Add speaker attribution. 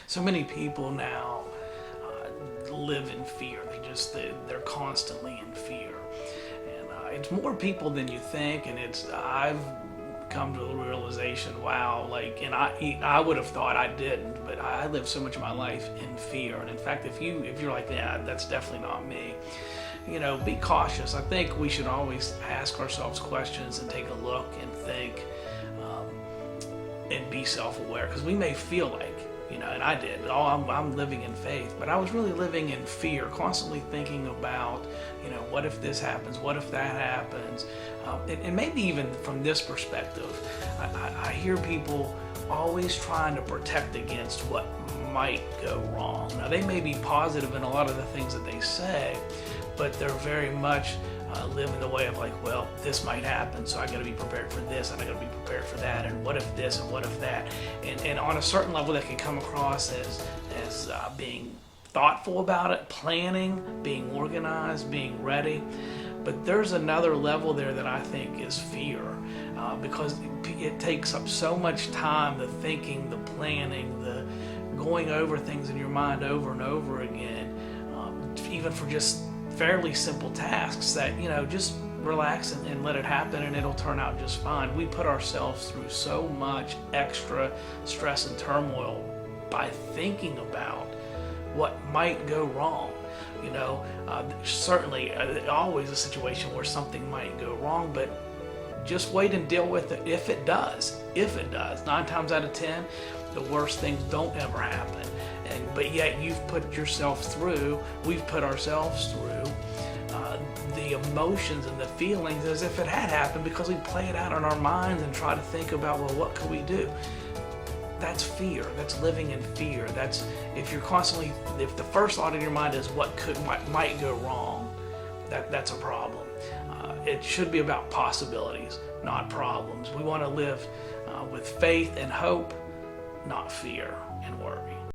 Speaker 1: So many people now live in fear. They're constantly in fear, and it's more people than you think. And I've come to the realization, wow, like, and I would have thought I didn't, but I lived so much of my life in fear. And in fact, if you're like, yeah, that's definitely not me, be cautious. I think we should always ask ourselves questions and take a look and think, and be self-aware, because we may feel like, and I did, I'm living in faith, but I was really living in fear, constantly thinking about, what if this happens, what if that happens, and maybe even from this perspective, I hear people always trying to protect against what might go wrong. Now, they may be positive in a lot of the things that they say, but they're very much live in the way of like, well, this might happen, so I got to be prepared for this, and I got to be prepared for that, and what if this, and what if that, and on a certain level, that can come across as being thoughtful about it, planning, being organized, being ready. But there's another level there that I think is fear, because it takes up so much time, the thinking, the planning, the going over things in your mind over and over again, even for just fairly simple tasks that, just relax and let it happen, and it'll turn out just fine. We put ourselves through so much extra stress and turmoil by thinking about what might go wrong. Certainly always a situation where something might go wrong, but just wait and deal with it if it does. 9 times out of 10, the worst things don't ever happen. But yet we've put ourselves through the emotions and the feelings as if it had happened, because we play it out in our minds and try to think about, well, what could we do? That's fear. That's living in fear. That's if the first thought in your mind is what might go wrong, that's a problem. It should be about possibilities, not problems. We want to live with faith and hope, not fear and worry.